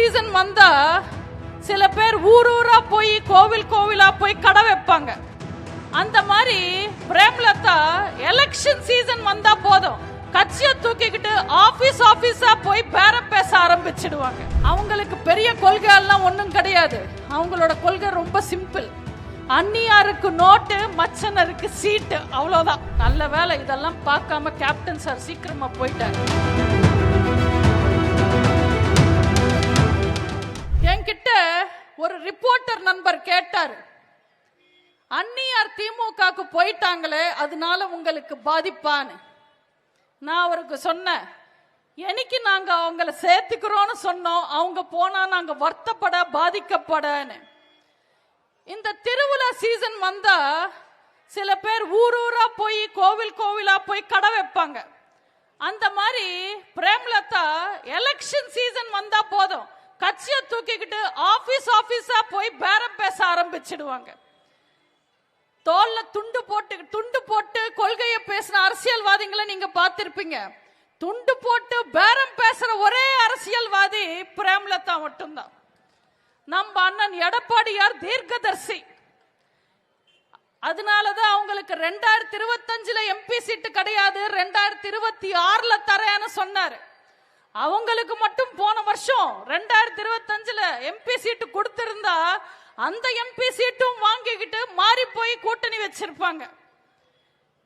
Season வந்தா சில பேர் ஊர் ஊரா போய் கோவில் கோவிலா போய் கடை வைப்பாங்க. அந்த மாதிரி பிரேமலதா எலெக்ஷன் சீசன் வந்தா போதும் கட்சியை தூக்கிக்கிட்டு ஆபீஸ் ஆபீஸா போய் பேரம் பேச ஆரம்பிச்சிடுவாங்க. அவங்களுக்கு பெரிய கொள்கை எல்லாம் ஒண்ணும் கிடையாது. அவங்களோட கொள்கை ரொம்ப சிம்பிள். அந்நியாருக்கு நோட்டு, மச்சனருக்கு சீட்டு, அவ்வளவுதான். நல்ல வேலை இதெல்லாம் பார்க்காம கேப்டன் சார் சீக்கிரமா போயிட்டாரு. என்கிட்ட ஒரு ரிப்போர்ட்டர் நண்பர் கேட்டாரு, அந்நியார் திமுகவுக்கு போயிட்டாங்களே அதனால உங்களுக்கு பாதிப்பான்னு. நான் அவருக்கு சொன்னேன், என்னைக்கு நாங்க அவங்கள சேர்த்துக்கிறோம்னு சொன்னோம், அவங்க போனா நாங்க வருத்தப்பட பாதிக்கப்படன்னு. இந்த திருவிழா சீசன் வந்தா சில பேர் ஊர் ஊரா போய் கோவில் கோவிலா போய் கடை வைப்பாங்க. அந்த மாதிரி பிரேமலதா எலெக்ஷன் சீசன் வந்தா போதும் கட்சியை தூக்கிக்கிட்டு ஆபீஸ் ஆபீஸா போய் பேரம் பேச ஆரம்பிச்சிடுவாங்க. தோல்ல துண்டு போட்டு கொள்கையை பேசின அரசியல்வாதிகளை நீங்க பார்த்திருப்பீங்க. துண்டு போட்டு பேரம் பேசுற ஒரே அரசியல்வாதி பிரேமலதா மட்டும்தான். நம்ம அண்ணன் எடப்பாடியார் தீர்க்கதர்சி. அதனாலதான் அவங்களுக்கு 2025 எம்பி சீட்டு கிடையாது, 2026 தரேன்னு சொன்னாரு. அவங்களுக்கு மட்டும் போன வருஷம் 2025 எம்பி சீட்டு கொடுத்திருந்தா அந்த எம்பி சீட்டும் வாங்கிக்கிட்டு மாறி போய் கூட்டணி வச்சிருப்பாங்க.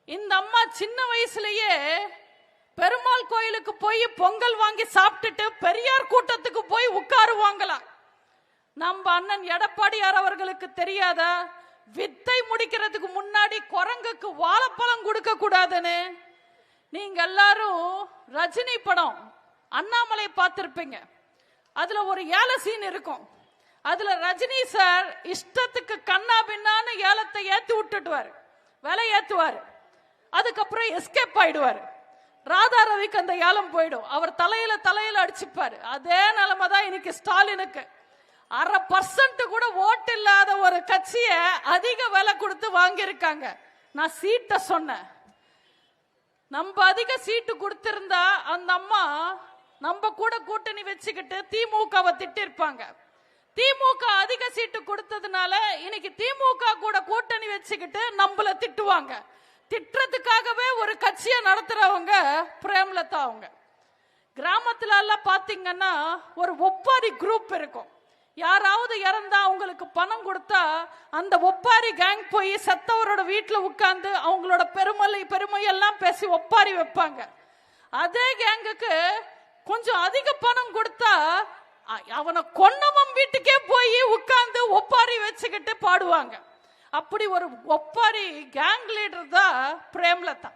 இந்த அம்மா சின்ன வயசுலயே பெருமாள் கோயிலுக்கு போய் பொங்கல் வாங்கி சாப்பிட்டுட்டு பெரியார் கூட்டத்துக்கு போய் உட்காருவாங்களா. நம்ம அண்ணன் எடப்பாடியார் அவர்களுக்கு தெரியாதா, வித்தை முடிக்கிறதுக்கு முன்னாடி குரங்குக்கு வாழைப்பழம் கொடுக்க கூடாதுன்னு? நீங்க எல்லாரும் ரஜினி படம் அண்ணாமலை பார்த்திருப்பீங்க. அதுல ஒரு ஏல சீன் இருக்கும். அதுல ரஜினி சார் இஷ்டத்துக்கு கண்ணா பின்னான்னு ஏலத்தை ஏத்தி விட்டுட்டுவாரு, விலை ஏத்துவாரு. அதுக்கப்புறம் எஸ்கேப் ஆயிடுவாரு. ராதா ரவிக்கு அந்த ஏலம் போயிடும். அவர் தலையில அடிச்சுப்பாரு. அதே நிலைமை தான் இன்னைக்கு ஸ்டாலினுக்கு. 1/2% கூட ஓட்டு இல்லாத ஒரு கட்சியை அதிக விலை கொடுத்து வாங்கியிருக்காங்க. நான் சீட்டை சொன்னேன். நம்ம அதிக சீட்டு கொடுத்திருந்தா அந்த அம்மா நம்ம கூட கூட்டணி வச்சுக்கிட்டு திமுகவை திட்டிருப்பாங்க. திமுக அதிக சீட்டு கொடுத்ததுனால இன்னைக்கு திமுக கூட கூட்டணி வச்சுக்கிட்டு நம்மள திட்டுவாங்க. திட்டுறதுக்காகவே ஒரு கட்சியை நடத்துறவங்க பிரேமலதா. அவங்க கிராமத்துல எல்லாம் பாத்தீங்கன்னா ஒரு ஒப்பாரி குரூப் இருக்கும். யாராவது இறந்தா அவங்களுக்கு பணம் கொடுத்தா அந்த ஒப்பாரி கேங் போய் செத்தவரோட வீட்டுல உட்கார்ந்து அவங்களோட பெருமை எல்லாம் பேசி ஒப்பாரி வைப்பாங்க. அதே கேங்குக்கு கொஞ்சம் அதிக பணம் கொடுத்தா அவனை கொன்னவன் வீட்டுக்கே போய் உட்கார்ந்து ஒப்பாரி வச்சுக்கிட்டு பாடுவாங்க. அப்படி ஒரு ஒப்பாரி கேங் லீடர் தான் பிரேமலதா.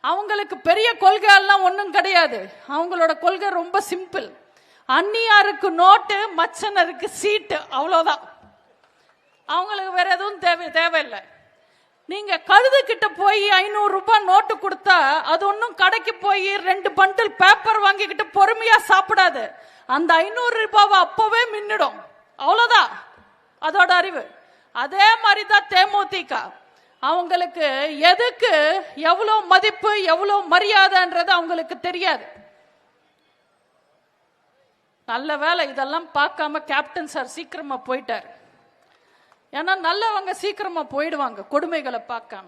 அவங்களுக்கு பெரிய கொள்கை எல்லாம் ஒண்ணும் கிடையாது. அவங்களோட கொள்கை ரொம்ப சிம்பிள். அந்நியாருக்கு நோட்டு, மச்சனருக்கு சீட்டு, அவ்வளவுதான். அவங்களுக்கு வேற எதுவும் தேவையில்லை. நீங்க கழுது கிட்ட போய் 500 ரூபாய் நோட்டு கொடுத்தா அது ஒன்னும் கடைக்கு போய் 2 பண்டில் பேப்பர் வாங்கிக்கிட்டு பொறுமையா சாப்பிடாது. அந்த 500 ரூபாவை அப்பவே மின்னிடும். அவ்வளவுதான் அதோட அறிவு. அதே மாதிரிதான் தேமுதிக. அவங்களுக்கு எதுக்கு எவ்வளவு மதிப்பு, எவ்வளவு மரியாதைன்றது அவங்களுக்கு தெரியாது. நல்ல வேலை இதெல்லாம் பார்க்காம கேப்டன் சார் சீக்கிரமா போயிட்டாரு. ஏன்னா நல்லவங்க சீக்கிரமா போயிடுவாங்க கொடுமைகளை பார்க்காம.